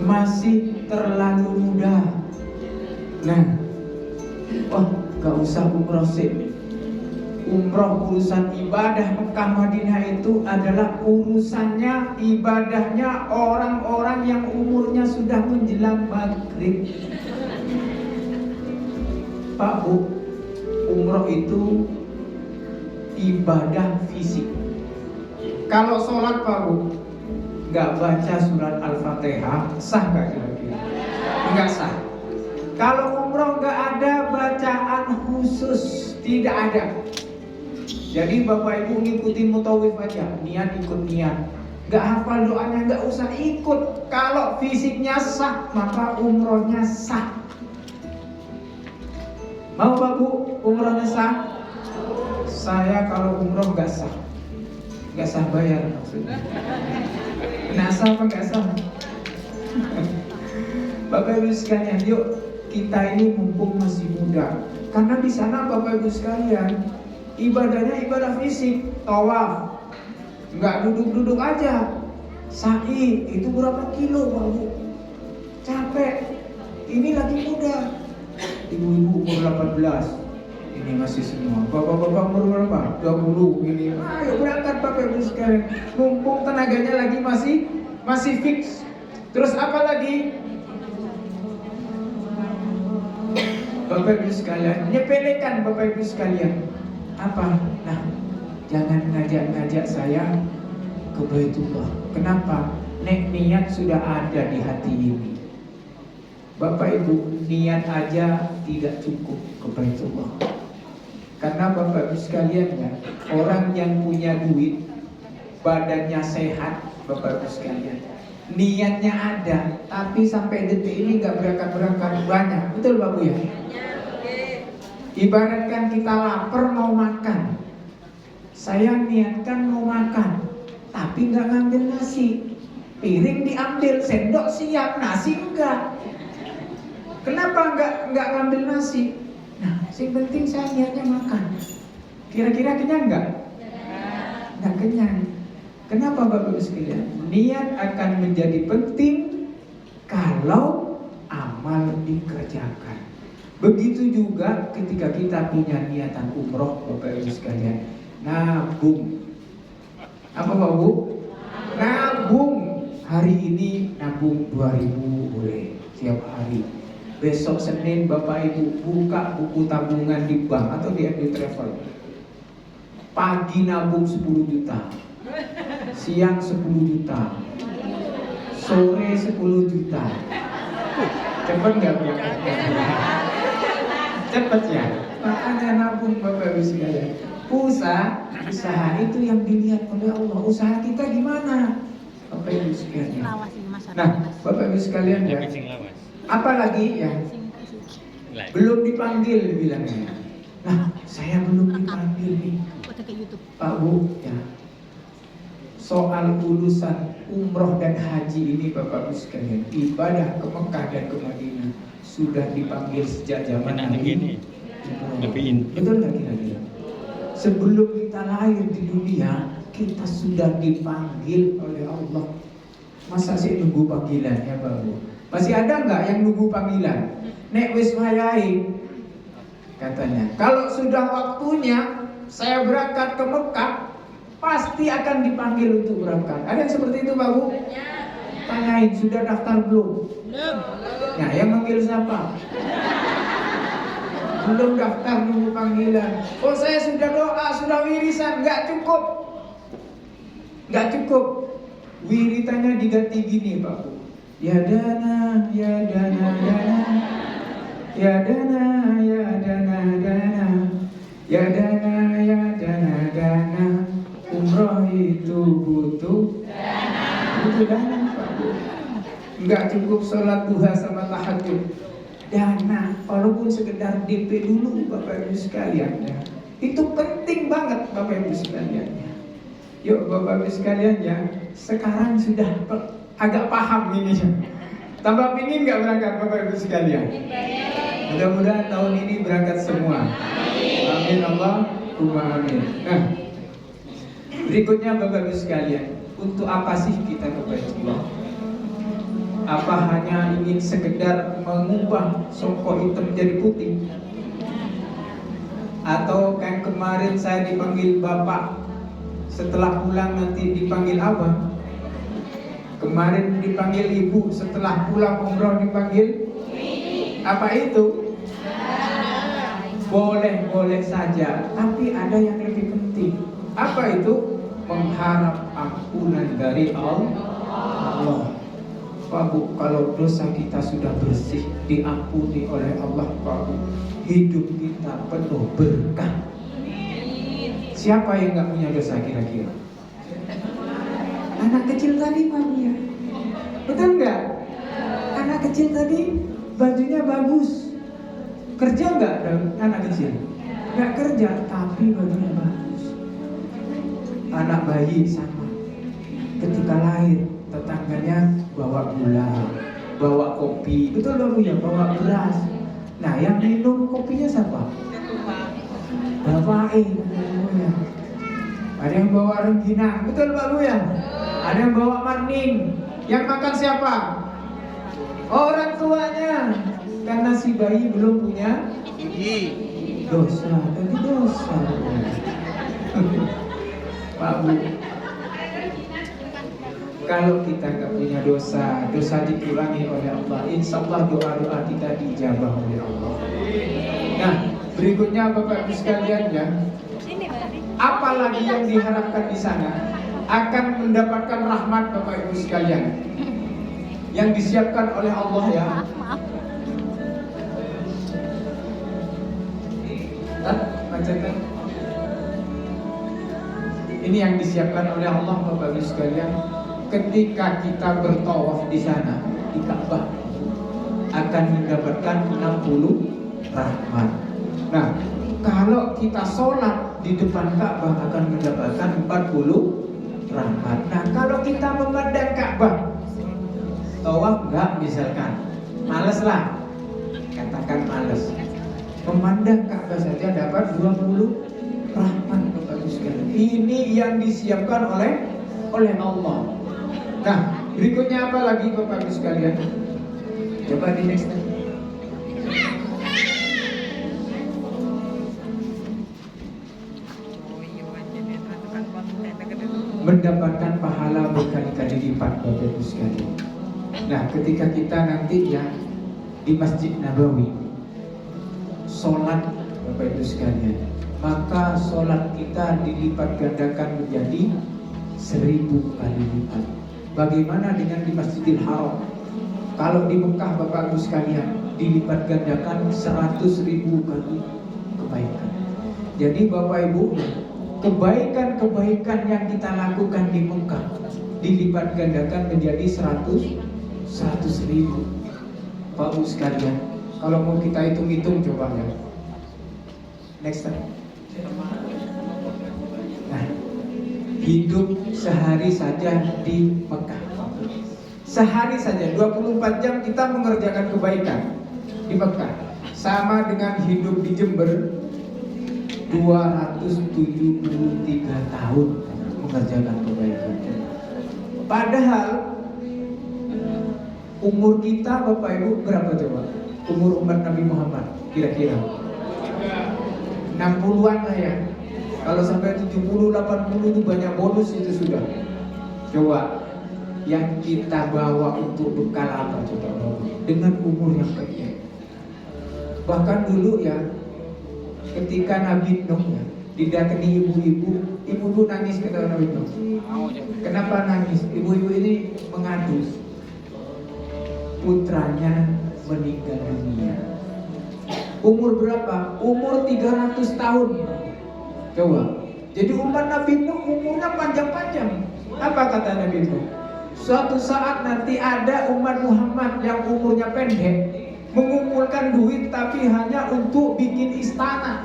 masih terlalu muda. Nah, wah gak usah umroh sih. Umroh urusan ibadah Mekah Madinah itu adalah urusannya, ibadahnya orang-orang yang umurnya sudah menjelang maghrib. Pak Bu, umroh itu ibadah fisik. Kalau sholat Pak Bu nggak baca surat Al-Fatihah, sah nggak kira-kira? Nggak sah. Kalau umroh nggak ada bacaan khusus, tidak ada. Jadi Bapak Ibu ngikutin mutawif aja, niat ikut niat. Nggak hafal doanya nggak usah ikut. Kalau fisiknya sah, maka umrohnya sah. Mau Pak Bu umrohnya sah? Saya kalau umroh nggak sah bayar maksudnya. Nah, sah apa nggak sah? Bapak Ibu sekalian, yuk kita ini mumpung masih muda. Karena di sana Bapak Ibu sekalian, ibadahnya ibadah fisik, tawaf, nggak duduk-duduk aja. Sa'i itu berapa kilo Pak Bu? Capek. Ini lagi muda. Ibu-ibu umur 18, ini masih semua. Bapak-bapak umur berapa? 20 ini. Ayo berangkat Bapak Ibu sekalian. Mumpung tenaganya lagi masih fix. Terus apa lagi? Bapak Ibu sekalian, nyepelekan Bapak Ibu sekalian. Apa? Nah, jangan ngajak-ngajak saya ke Baitullah. Kenapa? Niat sudah ada di hati ini. Bapak Ibu, niat aja tidak cukup ke Baitullah. Karena Bapak Ibu sekalian ya, orang yang punya duit, badannya sehat, Bapak Ibu sekalian, niatnya ada, tapi sampai detik ini nggak berangkat banyak. Betul Bapak ya? Ibaratkan kita lapar mau makan, saya niatkan mau makan, tapi nggak ngambil nasi. Piring diambil, sendok siap, nasi enggak. Kenapa nggak ngambil nasi? Nah, yang penting saya niatnya makan. Kira-kira kenyang nggak? Nggak kenyang. Kenapa Bapak Ibu sekalian? Niat akan menjadi penting kalau amal dikerjakan. Begitu juga ketika kita punya niatan umroh Bapak Ibu sekalian. Nabung. Apa Pak Bu? Nabung. Hari ini nabung 2.000 boleh tiap hari. Besok Senin Bapak Ibu buka buku tabungan di bank atau di MD Travel. Pagi nabung 10 juta, siang 10 juta, sore 10 juta. Cepet nggak berangkatnya? Cepet ya. Makanya nabung Bapak Ibu sekalian. Usaha itu yang dilihat oleh Allah. Usaha kita gimana? Bapak Ibu sekalian. Nah, Bapak Ibu sekalian ya. Apalagi ya, belum dipanggil bilangnya. Nah, saya belum dipanggil nih Pak Bu ya. Soal urusan umroh dan haji ini Bapak Ibu sekalian, ibadah ke Mekah dan ke Madinah sudah dipanggil sejak zaman Nabi. Betul nggak kira-kira? Sebelum kita lahir di dunia, kita sudah dipanggil oleh Allah. Masa sih nunggu panggilan ya Pak Bu? Masih ada nggak yang nunggu panggilan? Nek wis wayai katanya. Kalau sudah waktunya saya berangkat ke Mekah, pasti akan dipanggil untuk berangkat. Ada yang seperti itu Pak Bu? Tanyain, sudah daftar belum? Belum. Nah, yang manggil siapa? Belum daftar, nunggu panggilan. Oh, saya sudah doa, sudah wirisan, nggak cukup. Nggak cukup. Wiritannya diganti gini Pak Bu. Ya dana, ya dana, dana. Ya dana, ya dana, dana. Ya dana, ya dana, dana. Umroh itu butuh dana. Butuh dana Pak Bu. Nggak cukup sholat duha sama tahajud. Dana, walaupun sekedar DP dulu Bapak Ibu sekalian ya. Itu penting banget Bapak Ibu sekalian ya. Yuk Bapak Ibu sekalian ya, sekarang sudah agak paham ini ya. Tambah pingin nggak berangkat Bapak Ibu sekalian? Mudah-mudahan tahun ini berangkat semua. Amin Allahumma amin. Nah, berikutnya Bapak Ibu sekalian, untuk apa sih kita ke Baitullah? Apa hanya ingin sekedar mengubah songkok hitam jadi putih? Atau kan kemarin saya dipanggil bapak, setelah pulang nanti dipanggil abang. Kemarin dipanggil ibu, setelah pulang umroh dipanggil apa itu? Boleh-boleh saja, tapi ada yang lebih penting. Apa itu? Mengharap ampunan dari Allah. Pak Bu, kalau dosa kita sudah bersih, diampuni oleh Allah, Pak Bu, hidup kita penuh berkah. Siapa yang nggak punya dosa kira-kira? Anak kecil tadi, Pak Bu ya, betul nggak? Anak kecil tadi bajunya bagus, kerja nggak anak kecil? Nggak kerja, tapi bajunya bagus. Anak bayi sama, ketika lahir tetangganya bawa gula, bawa kopi, betul Bapak ya, bawa beras. Nah, yang minum kopinya siapa? Bapak ya. Ada yang bawa rengginang, betul Pak Bu ya? Ada yang bawa marning. Yang makan siapa? Orang tuanya. Karena si bayi belum punya dosa, jadi dosa. Pak Bu, kalau kita nggak punya dosa, dosa dikurangi oleh Allah, insya Allah doa-doa kita dijabah oleh Allah. Nah, berikutnya Bapak Ibu sekalian ya, apalagi yang diharapkan di sana akan mendapatkan rahmat Bapak Ibu sekalian yang disiapkan oleh Allah ya. Bacakan. Ini yang disiapkan oleh Allah Bapak Ibu sekalian. Ketika kita bertawaf di sana, di Ka'bah, akan mendapatkan 60 rahmat. Nah, kalau kita sholat di depan Ka'bah akan mendapatkan 40 rahmat. Nah, kalau kita memandang Ka'bah, tawaf enggak misalkan, males lah, katakan males. Memandang Ka'bah saja dapat 20 rahmat Bapak Ibu sekalian. Ini yang disiapkan oleh Allah. Nah, berikutnya apa lagi Bapak Ibu sekalian? Coba di next. Mendapatkan pahala berkali-kali lipat Bapak Ibu sekalian. Nah, ketika kita nanti ya di Masjid Nabawi sholat Bapak Ibu sekalian, maka sholat kita dilipat gandakan menjadi 1000 kali lipat. Bagaimana dengan di Masjidil Haram? Kalau di Mekah Bapak Ibu sekalian dilipat gandakan 100.000 kali kebaikan. Jadi Bapak Ibu, kebaikan-kebaikan yang kita lakukan di Mekah dilipat gandakan menjadi 100.000. Bapak Ibu sekalian, kalau mau kita hitung-hitung coba ya. Next time. Nah, hidup sehari saja di Mekah, sehari saja 24 jam kita mengerjakan kebaikan di Mekah, sama dengan hidup di Jember 273 tahun mengerjakan kebaikan. Padahal umur kita Bapak Ibu berapa coba? Umur umat Nabi Muhammad kira-kira 60-an lah ya. Kalau sampai 70, 80 itu banyak bonus itu sudah. Coba yang kita bawa untuk bekal apa coba dengan umur yang pendek. Bahkan dulu ya, ketika Nabi Nuh ya, didatangi ibu-ibu, ibu nangis kata Nabi Nuh. Kenapa nangis? Ibu-ibu ini mengadu, putranya meninggal dunia. Umur berapa? Umur 300 tahun. Coba. Jadi umat Nabi Nuh umurnya panjang-panjang. Apa kata Nabi Nuh? Suatu saat nanti ada umat Muhammad yang umurnya pendek, mengumpulkan duit tapi hanya untuk bikin istana.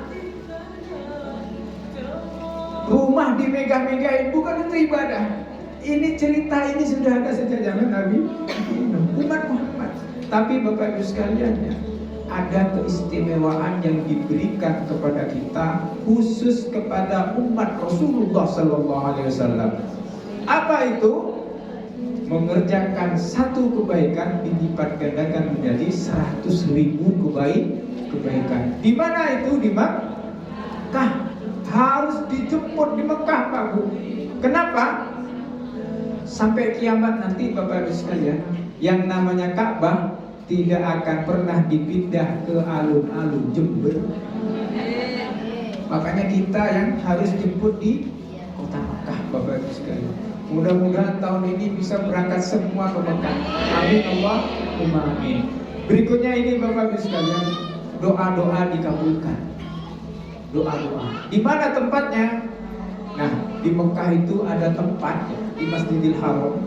Rumah dimegah-megahin, bukan itu ibadah. Ini cerita ini sudah ada sejak zaman Nabi umat Muhammad. Tapi Bapak Ibu sekalian ya, ada keistimewaan yang diberikan kepada kita khusus kepada umat Rasulullah Sallallahu Alaihi Wasallam. Apa itu? mengerjakan satu kebaikan dilipat gandakan menjadi 100.000 kebaikan. Di mana itu? Di Mekah. Harus dijemput di Mekah, Pak Bu. Kenapa? Sampai kiamat nanti Bapak Ibu sekalian, yang namanya Ka'bah tidak akan pernah dipindah ke alun-alun Jember. Makanya kita yang harus jemput di kota Mekah, Bapak Ibu sekalian. Mudah-mudahan tahun ini bisa berangkat semua ke Mekah. Amin Allahumma amin. Berikutnya ini Bapak Ibu sekalian, doa-doa dikabulkan. Doa-doa. Di mana tempatnya? Nah, di Mekah itu ada tempat di Masjidil Haram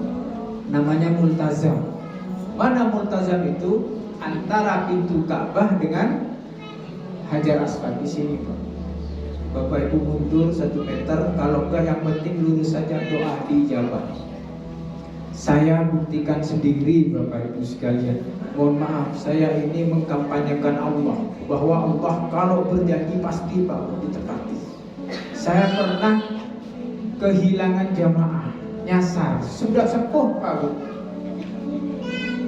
namanya Multazam. Mana Multazam itu? Antara pintu Ka'bah dengan Hajar Aswad di sini, Pak. Bapak Ibu mundur 1 meter, kalau enggak yang penting lurus saja, doa diijabah. Saya buktikan sendiri Bapak Ibu sekalian. Mohon maaf, saya ini mengkampanyekan Allah, bahwa Allah kalau berjanji pasti Pak ditepati. Saya pernah kehilangan jamaah, nyasar, sudah sepuh Pak Bu.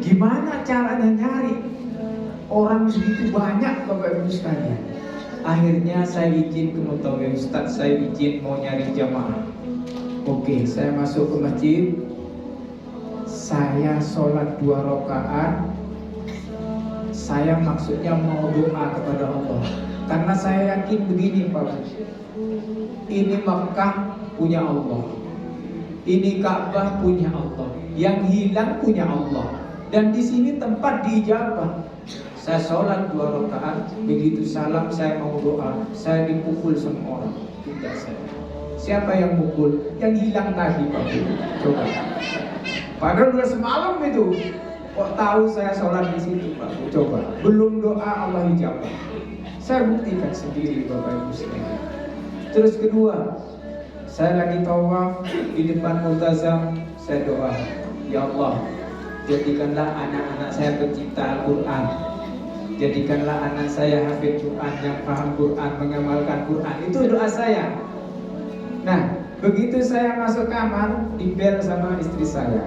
Gimana caranya nyari orang begitu banyak Bapak Ibu sekalian? Akhirnya saya izin ke Mutawi Ustaz, saya izin mau nyari jamaah. Oke, saya masuk ke masjid, saya sholat 2 rakaat. Saya maksudnya mau doa kepada Allah, karena saya yakin begini Pak, ini Makkah punya Allah, ini Ka'bah punya Allah, yang hilang punya Allah, dan di sini tempat diijabah. Saya sholat 2 rakaat, begitu salam saya mau doa, saya dipukul semua orang. Tidak saya. Siapa yang mukul? Yang hilang tadi Pak. Coba. Padahal udah semalam itu. Kok tahu saya sholat di situ Pak? Coba. Belum doa Allah ijabah. Saya buktikan sendiri Bapak Ibu sekalian. Terus kedua, saya lagi tawaf di depan Multazam, saya doa, ya Allah, jadikanlah anak-anak saya pencipta Al-Quran. Jadikanlah anak saya hafid Quran, yang paham Quran, mengamalkan Quran. Itu doa saya. Nah, begitu saya masuk kamar, dibel sama istri saya.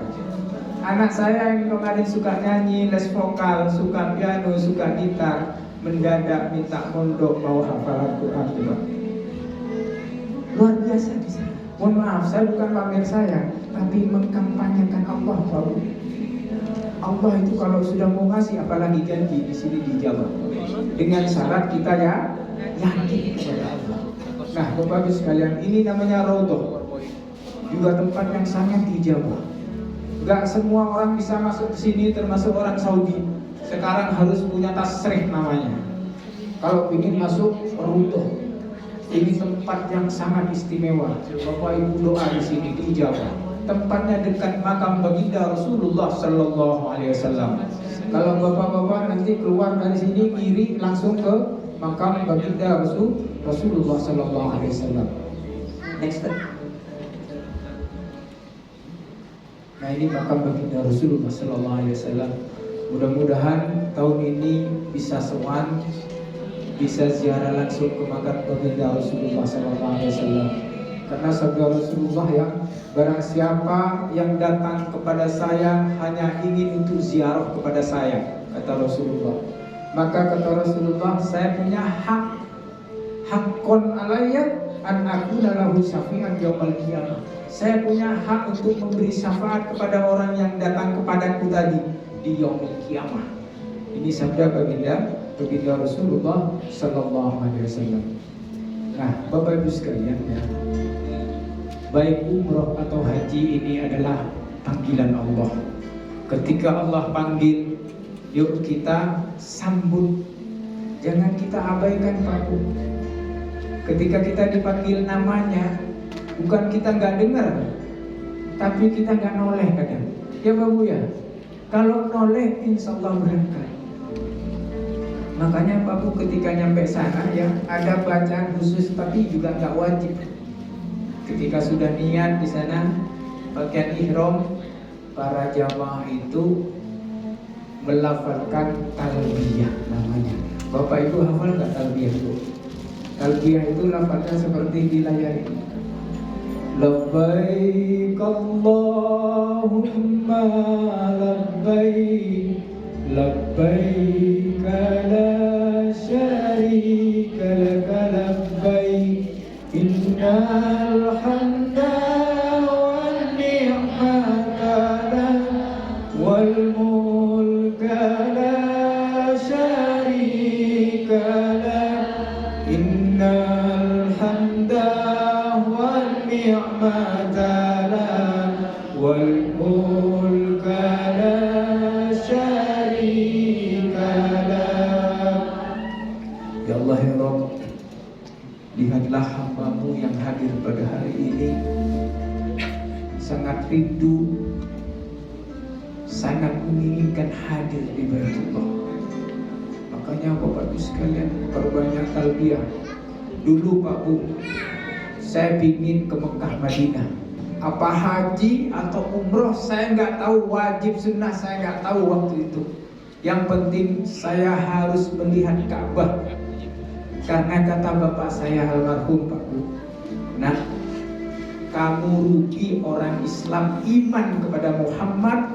Anak saya yang kemarin suka nyanyi, les vokal, suka piano, suka gitar, mendadak minta mondok mau hafalan Quran juga. Luar biasa di sana. Mohon maaf, saya bukan pamer saya, tapi mengkampanyekan Allah, Pak. Allah itu kalau sudah mau ngasih, apalagi janji, di sini dijawab. Dengan syarat kita ya yakin kepada Allah. Nah, Bapak Ibu sekalian, ini namanya Raudhah, juga tempat yang sangat dijawab. Gak semua orang bisa masuk ke sini, termasuk orang Saudi. Sekarang harus punya tasrih namanya. Kalau ingin masuk Raudhah, ini tempat yang sangat istimewa. Bapak Ibu doa di sini dijawab. Tempatnya dekat makam baginda Rasulullah Sallallahu Alaihi Wasallam. Kalau bapak-bapak nanti keluar dari sini kiri langsung ke makam baginda Rasulullah Sallallahu Alaihi Wasallam. Next step. Nah, ini makam baginda Rasulullah Sallallahu Alaihi Wasallam. Mudah-mudahan tahun ini bisa sowan, bisa ziarah langsung ke makam baginda Rasulullah Sallallahu Alaihi Wasallam. Karena sabda Rasulullah yang barang siapa yang datang kepada saya hanya ingin untuk ziarah kepada saya, kata Rasulullah, maka kata Rasulullah, saya punya hakon alayya an akuna lahu syafi'an yaumil qiyamah. Saya punya hak untuk memberi syafaat kepada orang yang datang kepadaku tadi di yaumil qiyamah. Ini sabda baginda Rasulullah Sallallahu Alaihi Wasallam. Nah, Bapak Ibu sekalian ya, baik umroh atau haji ini adalah panggilan Allah. Ketika Allah panggil, yuk kita sambut. Jangan kita abaikan Pak. Ketika kita dipanggil namanya, bukan kita nggak dengar, tapi kita nggak noleh kadang. Ya Bapak ya, kalau noleh insya Allah berangkat. Makanya Pak Bu ketika nyampe sana ya ada bacaan khusus, tapi juga nggak wajib. Ketika sudah niat di sana pakaian ihram, para jamaah itu melafalkan talbiyah namanya. Bapak Ibu hafal nggak talbiyah itu? Talbiyah itu lafalnya seperti di layar ini. Labbaik Allah Allahumma labbaik labbaik la syarika laka labbaik innal hamda wan ni'mata lak wal mulka la syarika lak innal hamda wan ni'mata lak wal mulka la syarika lak. Ya Allah ya Rabb, lihatlah hamba-Mu yang hadir pada hari ini, sangat rindu, sangat menginginkan hadir di Baitullah. Makanya Bapak Ibu sekalian, perbanyak talbiyah. Dulu Pak Bu, saya ingin ke Mekah Madinah. Apa haji atau umroh saya nggak tahu, wajib sunnah saya nggak tahu waktu itu. Yang penting saya harus melihat Ka'bah. Karena kata bapak saya almarhum Pak Bu, nah kamu rugi orang Islam iman kepada Muhammad,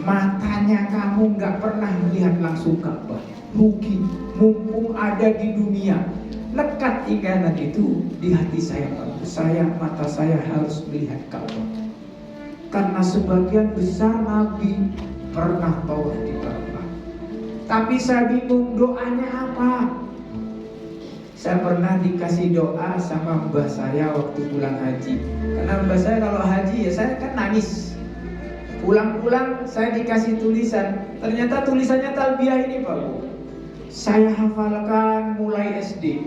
matanya kamu nggak pernah melihat langsung Ka'bah. Rugi, mumpung ada di dunia. Lekat ingatan itu di hati saya Pak Bu. Mata saya harus melihat Ka'bah. Karena sebagian besar Nabi pernah tawaf di Ka'bah. Tapi saya bingung doanya apa. Saya pernah dikasih doa sama mbah saya waktu pulang haji. Karena mbah saya kalau haji ya saya kan nangis. Pulang-pulang saya dikasih tulisan. Ternyata tulisannya talbiyah ini Pak Bu. Saya hafalkan mulai SD.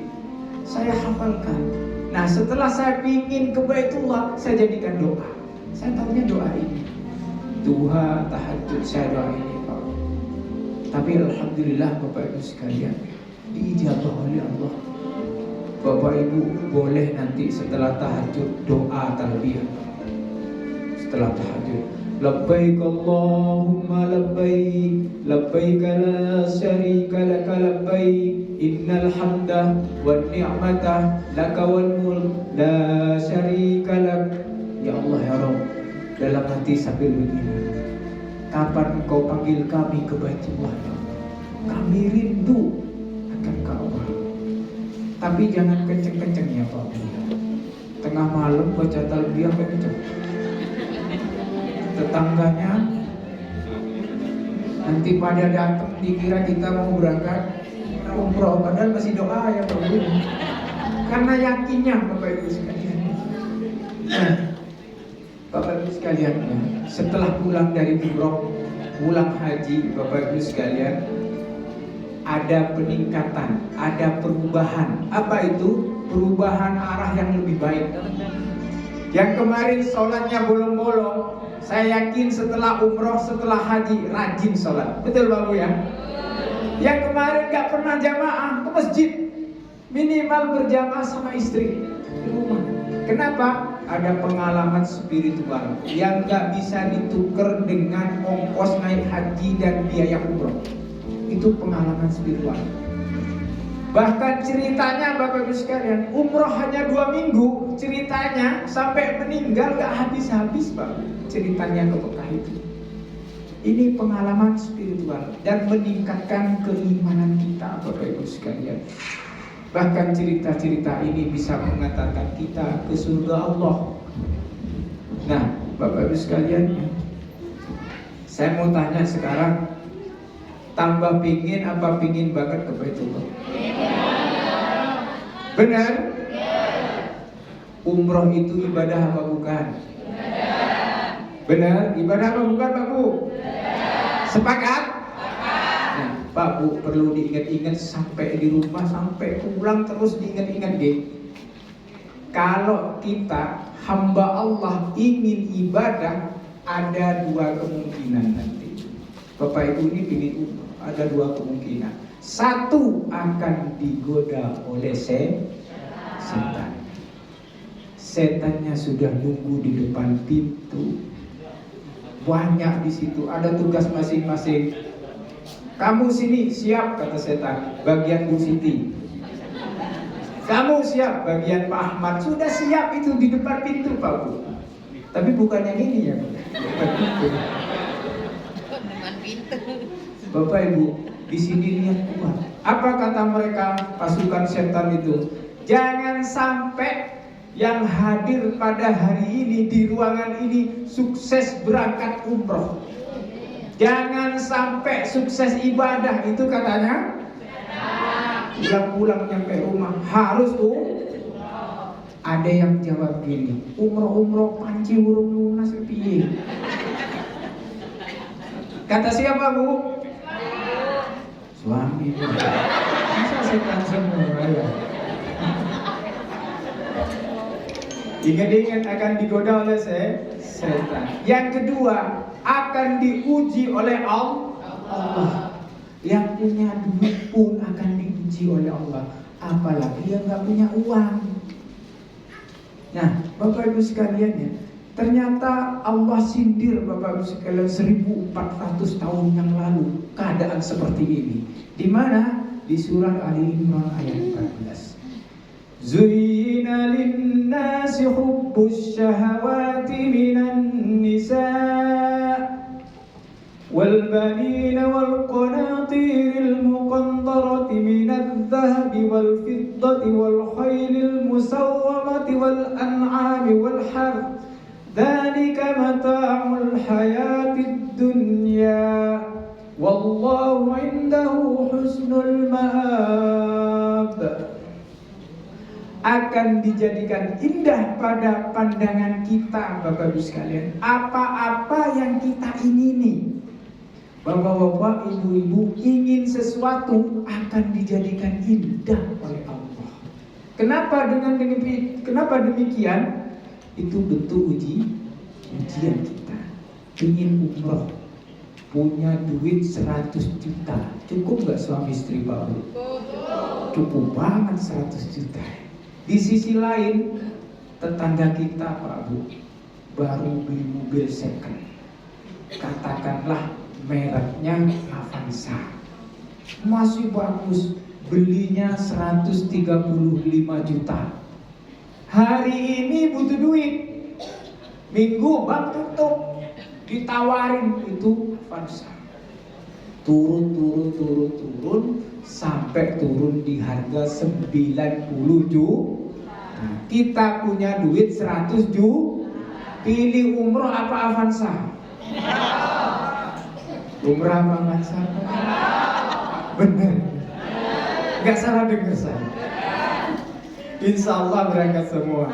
Saya hafalkan. Nah setelah saya pingin ke Baitullah, saya jadikan doa. Saya tahunya doa ini. Duha tahajud saya doa ini Pak Bu. Tapi alhamdulillah Bapak Ibu sekalian, diijabah oleh Allah. Bapak Ibu boleh nanti setelah tahajud doa talbiyah. Setelah tahajud, labbaik Allahumma labbaik labbaik la syarika laka labbaik innal hamda wan ni'mata laka wal mulk la syarika lak. Ya Allah ya Rabb, dalam hati sambil begini, kapan Engkau panggil kami ke Baitullah? Kami rindu akan Ka'bah. Tapi jangan kenceng-kenceng ya Pak Bu. Tengah malam baca talbiyah kenceng. Tetangganya nanti pada datang dikira kita mau berangkat umroh, padahal masih doa ya Pak Bu. Karena yakinnya Bapak Ibu sekalian. Nah, Bapak Ibu sekalian, setelah pulang dari umroh, pulang haji Bapak Ibu sekalian, ada peningkatan, ada perubahan. Apa itu? Perubahan arah yang lebih baik. Yang kemarin sholatnya bolong-bolong, saya yakin setelah umroh, setelah haji rajin sholat. Betul Pak Bu ya? Yang kemarin gak pernah jamaah ke masjid, minimal berjamaah sama istri di rumah. Kenapa? Ada pengalaman spiritual yang gak bisa ditukar dengan ongkos naik haji dan biaya umroh. Itu pengalaman spiritual. Bahkan ceritanya Bapak Ibu sekalian, umroh hanya 2 minggu, ceritanya sampai meninggal gak habis-habis Pak. Ceritanya ke Mekah itu. Ini pengalaman spiritual dan meningkatkan keimanan kita Bapak Ibu sekalian. Bahkan cerita-cerita ini bisa mengantarkan kita ke surga Allah. Nah Bapak Ibu sekalian, saya mau tanya sekarang, tambah pingin apa pingin banget ke Baitullah? Benar? Umroh itu ibadah apa bukan? Benar? Ibadah apa bukan Pak Bu? Sepakat? Nah, Pak Bu perlu diingat-ingat sampai di rumah, sampai pulang terus diingat-ingat deh. Kalau kita hamba Allah ingin ibadah, ada 2 kemungkinan nanti. Bapak Ibu ini ingin umroh, ada 2 kemungkinan. Satu, akan digoda oleh setan. Setannya sudah nunggu di depan pintu. Banyak di situ, ada tugas masing-masing. Kamu sini siap, kata setan, bagian Bu Siti. Kamu siap, bagian Pak Ahmad. Sudah siap itu di depan pintu Pak Bu. Tapi bukan yang ini ya. Bapak Ibu, di sini lihat kuat. Apa kata mereka pasukan setan itu? Jangan sampai yang hadir pada hari ini di ruangan ini sukses berangkat umroh. Jangan sampai sukses ibadah, itu katanya. Pulang nyampe rumah harus Ada yang jawab gini, umroh panci urung lunas piye? Kata siapa Bu? Suami. Masa setan semua ya? Ingat-ingat akan digoda oleh setan. Yang kedua, akan diuji oleh Allah. Yang punya duit pun akan diuji oleh Allah. Apalagi yang nggak punya uang. Nah, Bapak Ibu sekalian ya, ternyata Allah sindir Bapak Ibu sekalian 1400 tahun yang lalu keadaan seperti ini. Di mana? Di surah Ali Imran ayat 14. Zuyyina lin-nasi hubbus syahawati minan nisa' wal banina wal qanatiril muqantarati minadh dhahabi wal fiddati wal khaylil musawwamati wal an'ami wal harth dzalika mata'ul hayatid dunya wallahu 'indahu husnul ma'ab. Akan dijadikan indah pada pandangan kita Bapak Ibu sekalian apa-apa yang kita ingini. Bapak-bapak, ibu-ibu ingin sesuatu akan dijadikan indah oleh Allah. Kenapa demikian? Itu bentuk ujian kita. Ingin umroh, punya duit 100 juta. Cukup gak suami istri Pak Bu? Cukup banget 100 juta. Di sisi lain, tetangga kita Pak Bu baru beli mobil second. Katakanlah mereknya Avanza. Masih bagus, belinya 135 juta. Hari ini butuh duit. Minggu bank tutup, ditawarin itu Avanza. Turun sampai turun di harga 90 juta. Nah, kita punya duit 100 juta. Pilih umroh apa Avanza? Umroh apa Avanza? Bener. Gak salah dengar saya. Insya Allah berangkat semua.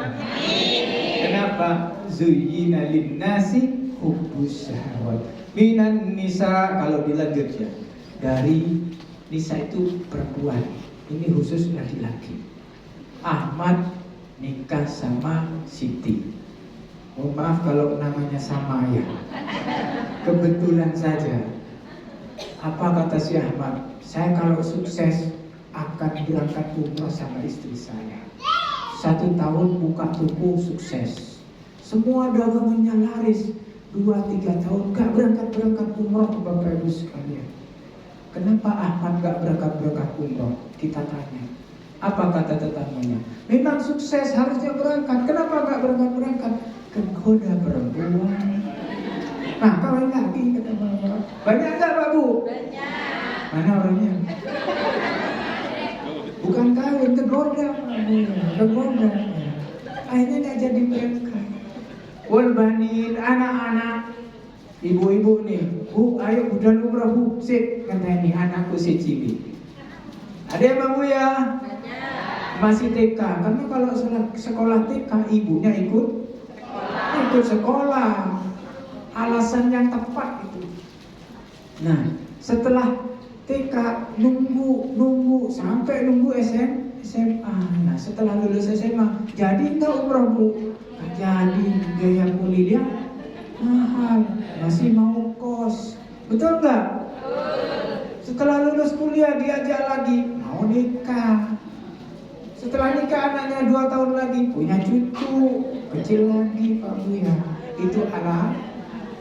Kenapa? Zuyyina lin-nasi hubbus syahawat minan nisa. Kalau dilanjut ya, dari nisa itu perempuan. Ini khusus laki-laki. Ahmad nikah sama Siti. Mohon maaf kalau namanya sama ya. Kebetulan saja. Apa kata si Ahmad? Saya kalau sukses akan berangkat umroh sama istri saya. 1 tahun buka toko sukses. Semua dagangannya laris. 2-3 tahun gak berangkat umroh Bapak Ibu sekalian. Kenapa Ahmad gak berangkat umroh? Kita tanya. Apa kata tetangganya? Memang sukses harusnya berangkat. Kenapa gak berangkat? Kegoda perempuan. Nah, kawin lagi kata Bapak. Banyak gak Pak Bu? Banyak. Mana orangnya? Bukan kawin, kegoda Pak Bu. Kegoda. Akhirnya gak jadi berangkat. Wal banin, anak-anak, ibu-ibu nih, Bu, ayo budan umrah Bu, sip, kata ini anakku si Cibi. Ada yang Bang Bu ya? Masih TK, karena kalau sekolah TK ibunya ikut sekolah. Alasan yang tepat itu. Nah, setelah TK nunggu sampai nunggu SMA. Nah, setelah lulus SMA, jadi enggak umrah Bu? Jadi biaya kuliah mahal, masih mau kos, betul nggak? Setelah lulus kuliah diajak lagi mau nikah. Setelah nikah anaknya 2 tahun lagi punya cucu kecil lagi Pak Bu ya. Itu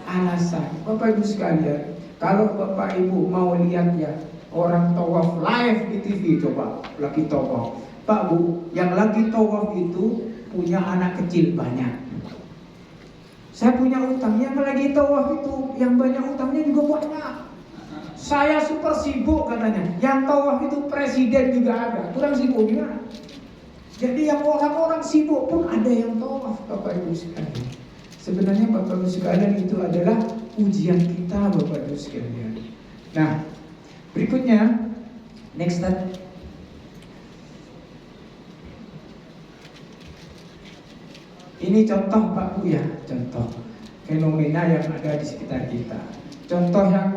alasan. Bapak Ibu sekalian, kalau Bapak Ibu mau lihat ya orang tawaf live di TV, coba lagi tawaf. Pak Bu, yang lagi tawaf itu punya anak kecil banyak. Saya punya utang, yang lagi tawaf itu, yang banyak utangnya juga banyak. Saya super sibuk katanya. Yang tawaf itu presiden juga ada, kurang sibuk gimana? Jadi yang orang-orang sibuk pun ada yang tawaf, Bapak Ibu sekalian. Sebenarnya Bapak Ibu sekalian itu adalah ujian kita, Bapak Ibu sekalian. Nah, berikutnya, next step. Ini contoh Pak Bu ya, contoh fenomena yang ada di sekitar kita. Contoh yang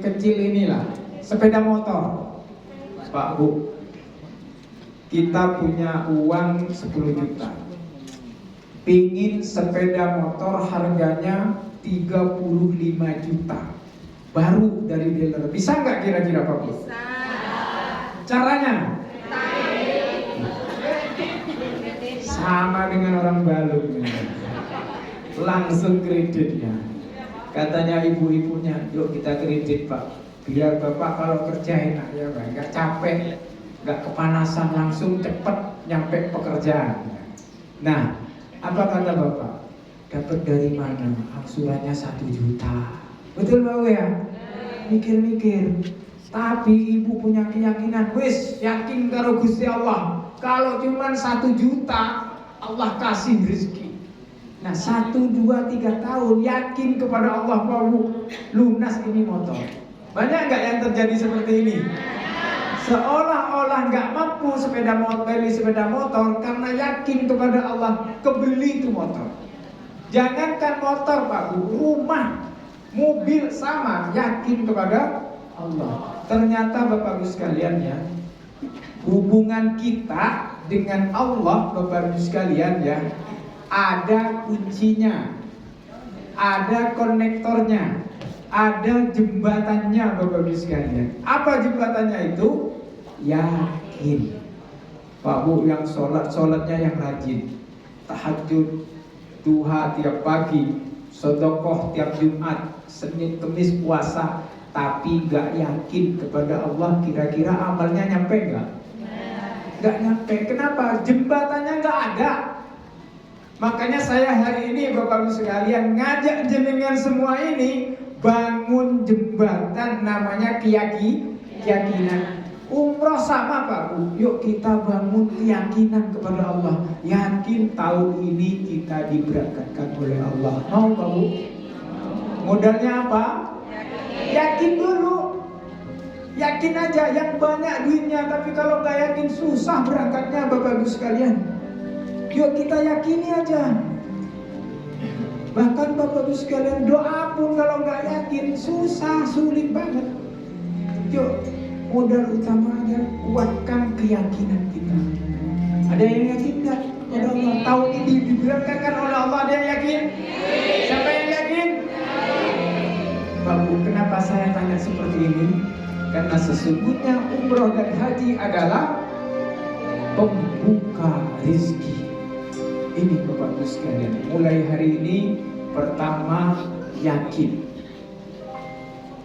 kecil inilah, sepeda motor. Pak Bu, kita punya uang 10 juta. Pingin sepeda motor harganya 35 juta. Baru dari dealer. Bisa nggak kira-kira Pak Bu? Bisa. Caranya? Sama dengan orang Balu, langsung kreditnya. Katanya ibu-ibunya, yuk kita kredit Pak, biar Bapak kalau kerja enak ya Pak, nggak capek, nggak kepanasan, langsung cepet nyampe pekerjaan. Nah, apa kata Bapak? Dapat dari mana? Angsurannya 1 juta. Betul Pak ya? Mikir-mikir. Tapi ibu punya keyakinan, wis yakin karo Gusti Allah. Kalau cuma 1 juta, Allah kasih rezeki. Nah 1, 2, 3 tahun yakin kepada Allah bahwa lunas ini motor. Banyak nggak yang terjadi seperti ini? Seolah-olah nggak mampu beli sepeda motor karena yakin kepada Allah kebeli itu motor. Jangankan motor Pak Bu, rumah, mobil sama yakin kepada Allah. Ternyata Bapak Ibu sekalian ya, hubungan kita dengan Allah Bapak Ibu sekalian ya, ada kuncinya, ada konektornya, ada jembatannya Bapak Ibu sekalian. Apa jembatannya itu? Yakin. Pak Bu yang sholatnya yang rajin, tahajud, duha tiap pagi, sedekah tiap Jumat, Senin, Kemis puasa, tapi gak yakin kepada Allah, kira-kira amalnya nyampe gak? Gak nyampe. Kenapa? Jembatannya gak ada. Makanya saya hari ini Bapak Ibu sekalian ngajak jenengan semua ini bangun jembatan namanya keyakinan. Umroh sama Pak Bu. Yuk kita bangun keyakinan kepada Allah. Yakin tahun ini kita diberangkatkan oleh Allah. Mau Pak Bu? Modalnya apa? Yakin dulu. Yakin aja, yang banyak duitnya. Tapi kalau gak yakin susah berangkatnya Bapak Ibu sekalian. Yuk kita yakini aja. Bahkan Bapak Ibu sekalian, doa pun kalau gak yakin susah, sulit banget. Yuk, modal utamanya kuatkan keyakinan kita. Ada yang yakin gak? Ada Allah. Tahun ini diberangkatkan oleh Allah, ada yang yakin? Siapa yang yakin? Pak Bu, kenapa saya tanya seperti ini? Karena sesungguhnya umroh dan haji adalah pembuka rezeki. Ini Bapak Ibu sekalian, mulai hari ini pertama yakin.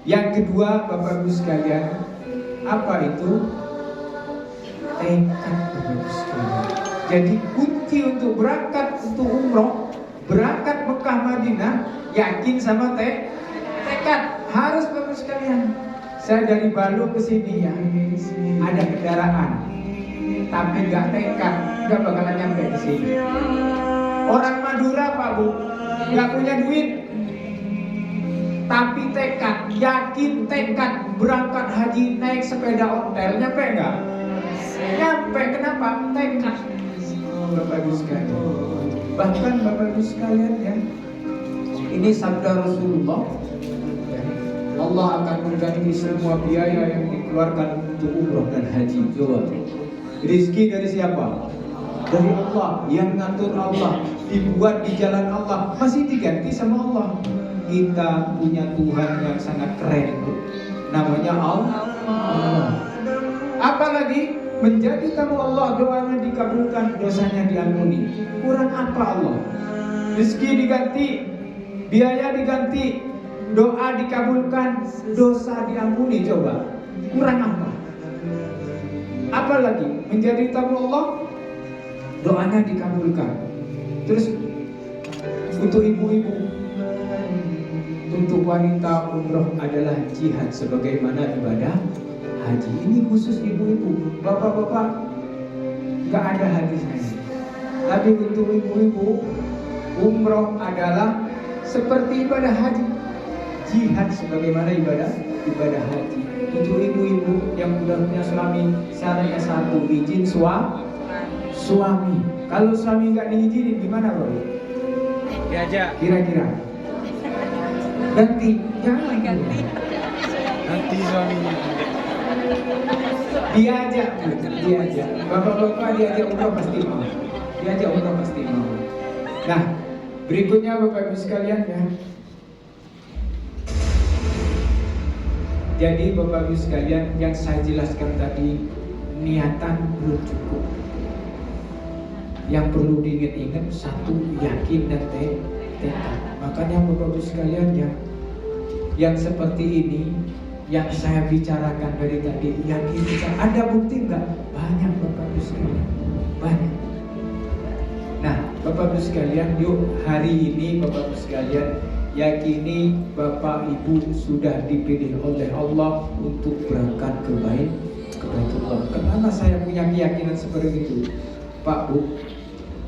Yang kedua Bapak Ibu sekalian, apa itu? Tekad Bapak Ibu sekalian. Jadi kunci untuk berangkat untuk umroh, berangkat Mekah Madinah, yakin sama tekad. Harus Bapak Ibu sekalian. Saya dari Balu ke sini ya, ada kendaraan, tapi nggak tekad, nggak bakalan nyampe ke sini. Orang Madura Pak Bu, nggak punya duit, tapi tekad, yakin tekad berangkat haji naik sepeda ontel, nyampe nggak? Nyampe. Kenapa? Tekad. Bapak Ibu sekalian. Bahkan Bapak Ibu sekalian ya, ini sabda Rasulullah. Allah akan mengganti semua biaya yang dikeluarkan untuk umroh dan haji. Coba, rizki dari siapa? Dari Allah, yang ngatur Allah, dibuat di jalan Allah, masih diganti sama Allah. Kita punya Tuhan yang sangat keren, namanya Allah. Apalagi menjadi tamu Allah, doanya dikabulkan, dosanya diampuni. Kurang apa Allah? Rizki diganti, biaya diganti, doa dikabulkan, dosa diampuni. Coba, kurang apa? Apalagi menjadi tamu Allah, doanya dikabulkan. Terus Untuk ibu-ibu, untuk wanita umroh adalah jihad sebagaimana ibadah haji. Ini khusus ibu-ibu. Bapak-bapak nggak ada hadisnya. Tapi untuk ibu-ibu, umroh adalah seperti ibadah haji. Jihad sebagaimana ibadah haji. Untuk ibu-ibu yang sudah punya suami, syaratnya satu, izin suami. Kalau suami nggak diizinin gimana, Bro? Diajak. Kira-kira ganti, jangan ganti. Nanti suaminya. Diajak. Bapak-bapak diajak umroh pasti mau. Nah, berikutnya Bapak Ibu sekalian ya. Jadi Bapak Ibu sekalian, yang saya jelaskan tadi, niatan belum cukup. Yang perlu diingat-ingat satu, yakin dan tekad. Makanya Bapak Ibu sekalian ya, yang seperti ini yang saya bicarakan dari tadi, yakin kita ada bukti enggak? Banyak Bapak Ibu sekalian, banyak. Nah, Bapak Ibu sekalian, yuk hari ini Bapak Ibu sekalian yakini Bapak Ibu sudah dipilih oleh Allah untuk berangkat ke Baitullah. Kenapa saya punya keyakinan seperti itu, Pak Bu?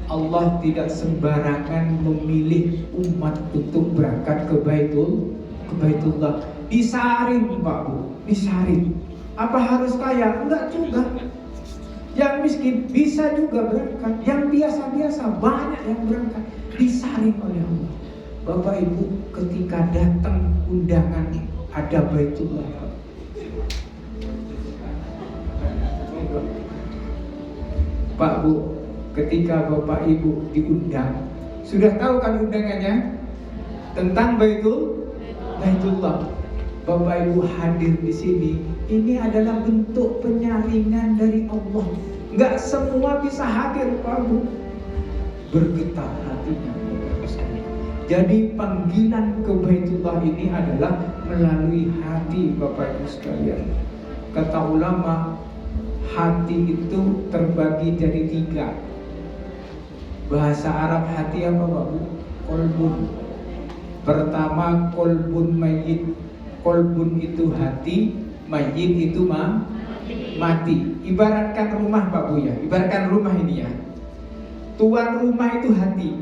Allah tidak sembarangan memilih umat untuk berangkat ke Baitullah. Disaring, Pak Bu, disaring. Apa harus kaya? Enggak juga. Yang miskin bisa juga berangkat. Yang biasa-biasa banyak yang berangkat. Disaring oleh Allah. Bapak Ibu, ketika datang undangan ada Baitullah, Pak Bu, ketika Bapak Ibu diundang, sudah tahu kan undangannya tentang Baitullah. Bapak Ibu hadir di sini, ini adalah bentuk penyaringan dari Allah. Enggak semua bisa hadir, Pak Bu. Bergetar hatinya. Jadi panggilan ke Baitullah ini adalah melalui hati Bapak Ibu sekalian. Kata ulama, hati itu terbagi jadi 3. Bahasa Arab hati apa, Pak Bu? Kolbun. Pertama, kolbun mayyit. Kolbun itu hati, mayyit itu mati. Ibaratkan rumah, Pak Bu ya. Ibaratkan rumah ini ya. Tuan rumah itu hati.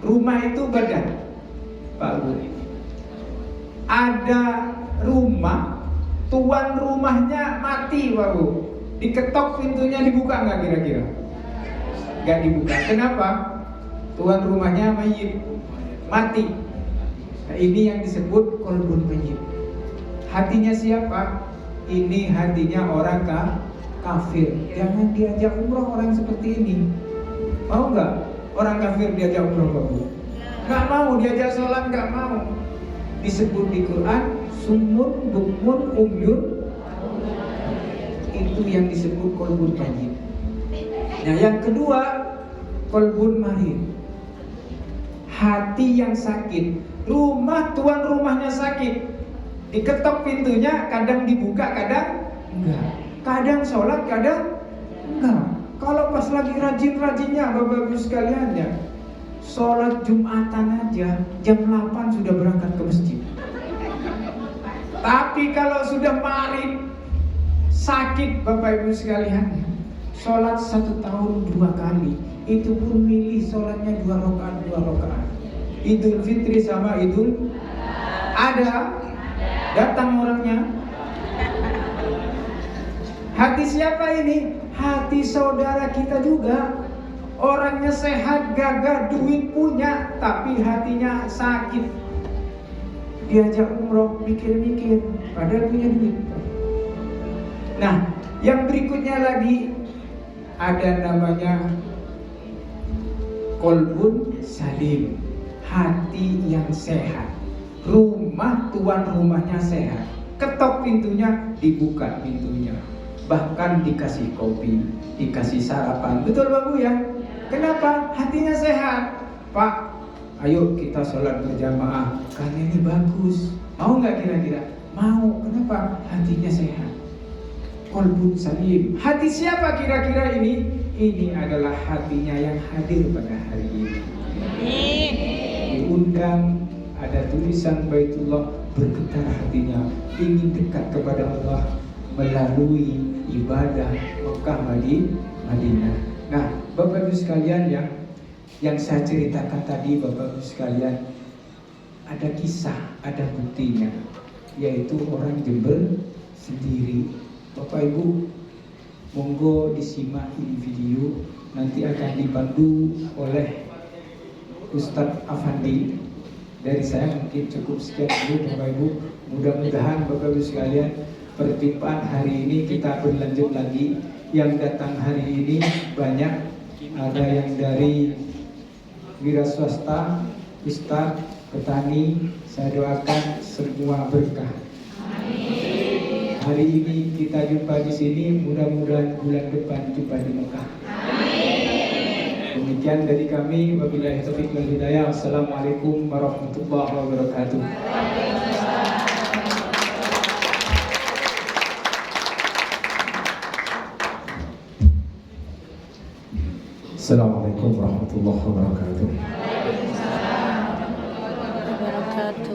Rumah itu badan, Pak Bu. Ada rumah, tuan rumahnya mati, Pak Bu. Diketok pintunya, dibuka nggak kira-kira? Nggak dibuka. Kenapa? Tuan rumahnya mayyit, mati. Nah, ini yang disebut kolbun mayyit. Hatinya siapa? Ini hatinya orang kafir. Jangan diajak umroh orang seperti ini. Mau nggak? Orang kafir diajak umroh, Pak Bu? Nggak mau. Diajak sholat nggak mau. Disebut di Quran summun, bukmun, umyun. Itu yang disebut kolbun mayyit. Nah, yang kedua, kolbun marid. Hati yang sakit. Rumah, tuan rumahnya sakit. Diketok pintunya, kadang dibuka, kadang enggak. Kadang sholat, kadang enggak. Kalau pas lagi rajin-rajinnya Bapak Ibu sekalian ya, sholat Jumatan aja jam 8 sudah berangkat ke masjid. Tapi kalau sudah marid, sakit Bapak Ibu sekalian, sholat 1 tahun 2 kali. Itu pun milih sholatnya 2 rakaat. Idul Fitri sama Idul ada datang orangnya. Hati siapa ini? Hati saudara kita juga. Orangnya sehat, gagah, duit punya, tapi hatinya sakit. Diajak umroh, mikir-mikir, padahal punya duit. Nah, yang berikutnya lagi ada namanya kolbun salim. Hati yang sehat. Rumah, tuan rumahnya sehat. Ketok pintunya, dibuka pintunya. Bahkan dikasih kopi, dikasih sarapan. Betul Pak Bu ya? Kenapa? Hatinya sehat. Pak, ayo kita sholat berjamaah, karena ini bagus. Mau nggak kira-kira? Mau. Kenapa? Hatinya sehat. Kolbun salim. Hati siapa kira-kira ini? Ini adalah hatinya yang hadir pada hari ini. Diundang, ada tulisan Baitullah, bergetar hatinya, ingin dekat kepada Allah melalui ibadah Mekah Madinah. Nah, Bapak Ibu sekalian, yang saya ceritakan tadi, Bapak Ibu sekalian, ada kisah, ada buktinya, yaitu orang Jember sendiri. Bapak Ibu, monggo disimak ini video, nanti akan dipandu oleh Ustadz Afandi. Dari saya mungkin cukup sekian dulu Bapak Ibu. Mudah-mudahan Bapak Ibu sekalian, perjumpaan hari ini kita berlanjut lagi. Yang datang hari ini banyak, ada yang dari wira swasta, ustadz, petani. Saya doakan semua berkah. Hari ini kita jumpa di sini, mudah-mudahan bulan depan jumpa di Mekah. Demikian dari kami, wabillahi taufiq wal hidayah. Assalamualaikum warahmatullahi wabarakatuh. Assalamualaikum warahmatullahi wabarakatuh.